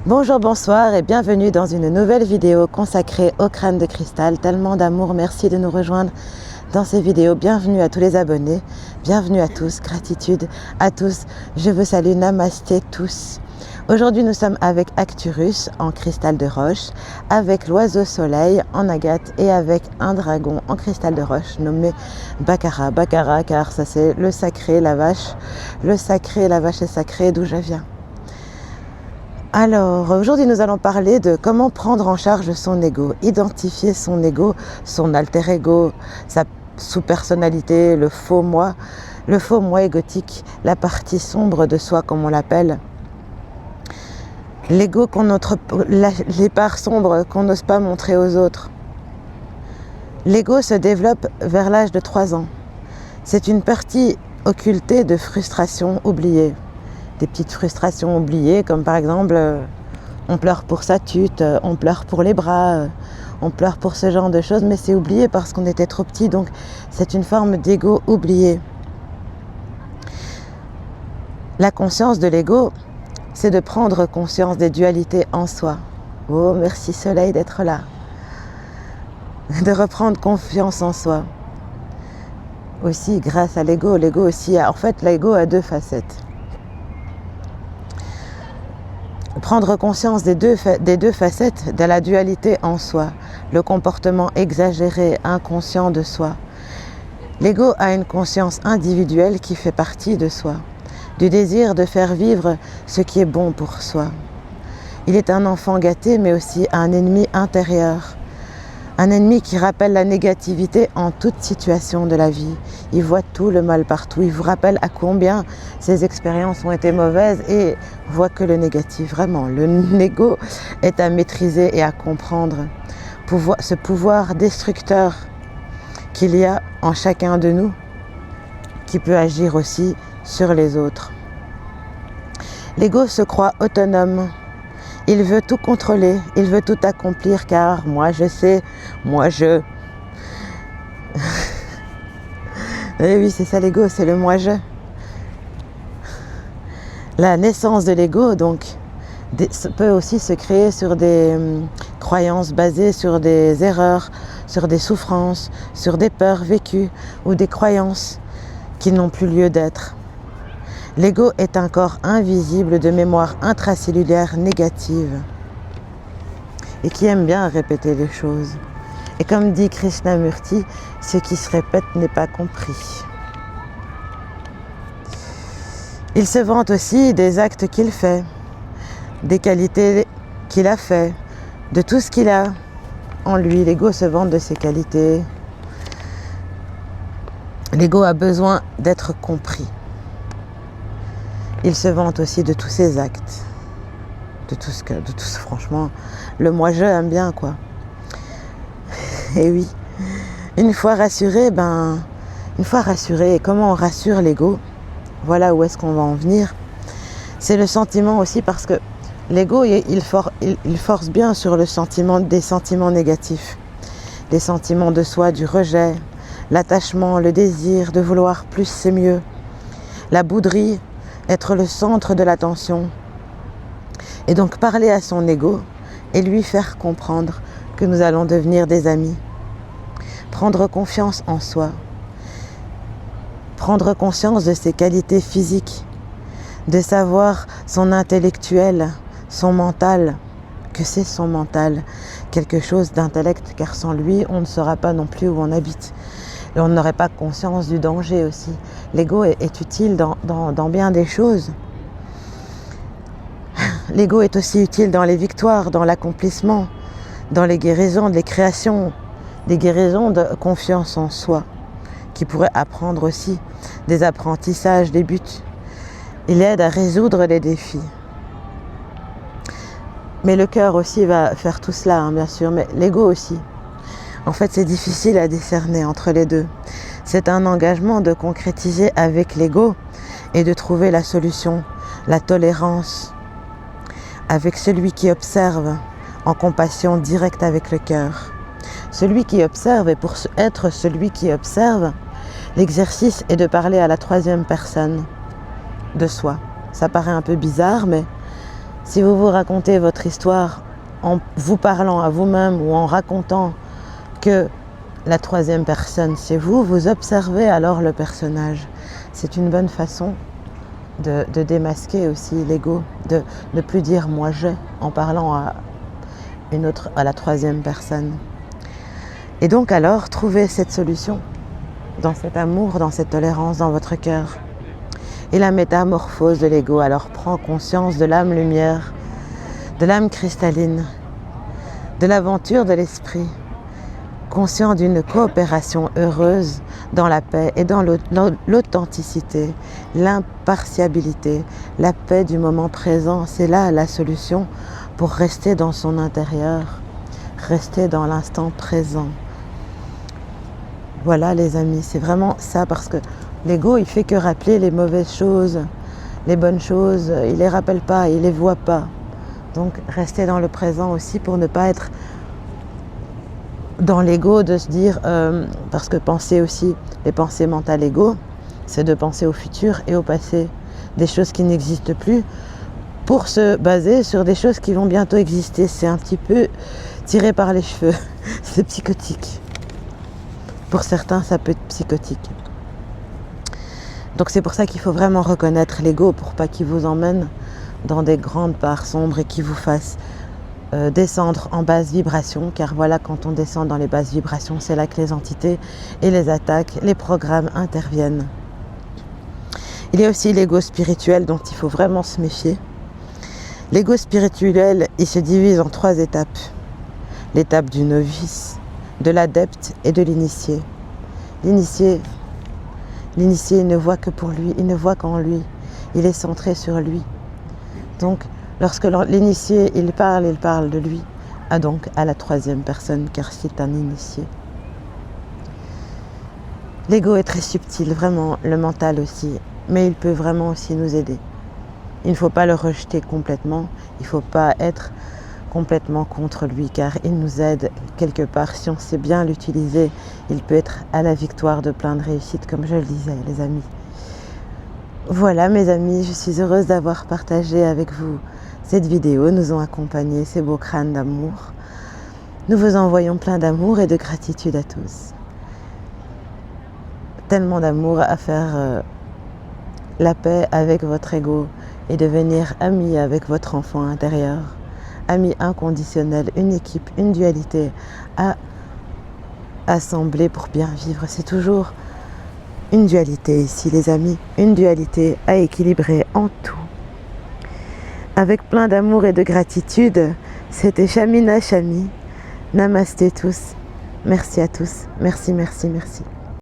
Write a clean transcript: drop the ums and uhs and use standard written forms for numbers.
Bonjour, bonsoir et bienvenue dans une nouvelle vidéo consacrée au crâne de cristal. Tellement d'amour, merci de nous rejoindre dans ces vidéos. Bienvenue à tous les abonnés, bienvenue à tous, gratitude à tous. Je vous salue, namasté tous. Aujourd'hui nous sommes avec Acturus en cristal de roche, avec l'oiseau soleil en agate et avec un dragon en cristal de roche nommé Baccara. Baccara car ça c'est le sacré, la vache. Le sacré, la vache est sacrée d'où je viens. Alors, aujourd'hui nous allons parler de comment prendre en charge son ego, identifier son ego, son alter ego, sa sous-personnalité, le faux moi égotique, la partie sombre de soi comme on l'appelle. L'ego les parts sombres qu'on n'ose pas montrer aux autres. L'ego se développe vers l'âge de 3 ans. C'est une partie occultée de frustration oubliée. Des petites frustrations oubliées, comme par exemple, on pleure pour sa tute, on pleure pour les bras, on pleure pour ce genre de choses, mais c'est oublié parce qu'on était trop petit, donc c'est une forme d'ego oublié. La conscience de l'ego, c'est de prendre conscience des dualités en soi. Oh, merci soleil d'être là. De reprendre confiance en soi. Aussi, grâce à l'ego, en fait, l'ego a 2 facettes. Prendre conscience des deux facettes de la dualité en soi, le comportement exagéré, inconscient de soi. L'ego a une conscience individuelle qui fait partie de soi, du désir de faire vivre ce qui est bon pour soi. Il est un enfant gâté, mais aussi un ennemi intérieur. Un ennemi qui rappelle la négativité en toute situation de la vie. Il voit tout le mal partout. Il vous rappelle à combien ses expériences ont été mauvaises et voit que le négatif. Vraiment, l'ego est à maîtriser et à comprendre. Ce pouvoir destructeur qu'il y a en chacun de nous, qui peut agir aussi sur les autres. L'ego se croit autonome. Il veut tout contrôler, il veut tout accomplir car moi je sais, moi je... Et oui, c'est ça l'ego, c'est le moi je. La naissance de l'ego donc peut aussi se créer sur des croyances basées sur des erreurs, sur des souffrances, sur des peurs vécues ou des croyances qui n'ont plus lieu d'être. L'ego est un corps invisible de mémoire intracellulaire négative et qui aime bien répéter les choses. Et comme dit Krishnamurti, ce qui se répète n'est pas compris. Il se vante aussi des actes qu'il fait, des qualités qu'il a fait, de tout ce qu'il a en lui. L'ego se vante de ses qualités. L'ego a besoin d'être compris. Il se vante aussi de tous ses actes, de tout ce franchement, le moi-je aime bien quoi. Et oui, une fois rassuré, comment on rassure l'ego, voilà où est-ce qu'on va en venir. C'est le sentiment aussi parce que l'ego, il force bien sur des sentiments négatifs, des sentiments de soi, du rejet, l'attachement, le désir de vouloir plus c'est mieux, la bouderie, être le centre de l'attention. Et donc parler à son ego et lui faire comprendre que nous allons devenir des amis. Prendre confiance en soi. Prendre conscience de ses qualités physiques, de savoir son intellectuel, son mental, que c'est son mental, quelque chose d'intellect, car sans lui, on ne saura pas non plus où on habite. Et on n'aurait pas conscience du danger aussi. L'ego est utile dans bien des choses. L'ego est aussi utile dans les victoires, dans l'accomplissement, dans les guérisons, les créations, des guérisons de confiance en soi, qui pourrait apprendre aussi des apprentissages, des buts. Il aide à résoudre les défis. Mais le cœur aussi va faire tout cela, bien sûr, mais l'ego aussi. En fait, c'est difficile à discerner entre les deux. C'est un engagement de concrétiser avec l'ego et de trouver la solution, la tolérance, avec celui qui observe, en compassion directe avec le cœur. Celui qui observe, et pour être celui qui observe, l'exercice est de parler à la 3e personne de soi. Ça paraît un peu bizarre, mais Si vous vous racontez votre histoire en vous parlant à vous-même ou en racontant que la troisième personne c'est vous, vous observez alors le personnage. C'est une bonne façon de démasquer aussi l'ego, de ne plus dire moi je en parlant à la troisième personne. Et donc alors, trouvez cette solution dans cet amour, dans cette tolérance dans votre cœur. Et la métamorphose de l'ego alors prend conscience de l'âme lumière, de l'âme cristalline, de l'aventure de l'esprit, conscient d'une coopération heureuse dans la paix et dans l'authenticité, l'impartialité, la paix du moment présent. C'est là la solution pour rester dans son intérieur, rester dans l'instant présent. Voilà les amis, c'est vraiment ça, parce que l'ego il fait que rappeler les mauvaises choses, les bonnes choses, il les rappelle pas, il les voit pas. Donc restez dans le présent aussi pour ne pas être dans l'ego de se dire, parce que penser aussi, les pensées mentales ego, c'est de penser au futur et au passé, des choses qui n'existent plus, pour se baser sur des choses qui vont bientôt exister. C'est un petit peu tiré par les cheveux, c'est psychotique. Pour certains, ça peut être psychotique. Donc c'est pour ça qu'il faut vraiment reconnaître l'ego pour pas qu'il vous emmène dans des grandes parts sombres et qu'il vous fasse descendre en basse vibration, car voilà, quand on descend dans les basses vibrations, c'est là que les entités et les attaques, les programmes interviennent. Il y a aussi l'ego spirituel dont il faut vraiment se méfier. L'ego spirituel, il se divise en 3 étapes. L'étape du novice, de l'adepte et de l'initié. L'initié ne voit que pour lui, il ne voit qu'en lui, il est centré sur lui. Donc, lorsque l'initié il parle de lui, donc à la troisième personne, car c'est un initié. L'ego est très subtil, vraiment, le mental aussi, mais il peut vraiment aussi nous aider. Il ne faut pas le rejeter complètement, il ne faut pas être complètement contre lui, car il nous aide quelque part. Si on sait bien l'utiliser, il peut être à la victoire de plein de réussites, comme je le disais, les amis. Voilà mes amis, je suis heureuse d'avoir partagé avec vous cette vidéo. Nous ont accompagnés ces beaux crânes d'amour. Nous vous envoyons plein d'amour et de gratitude à tous. Tellement d'amour à faire la paix avec votre ego et devenir ami avec votre enfant intérieur. Ami inconditionnel, une équipe, une dualité à assembler pour bien vivre. C'est toujours une dualité ici les amis, une dualité à équilibrer en tout. Avec plein d'amour et de gratitude, c'était Shamina Shami. Namasté tous. Merci à tous. Merci, merci, merci.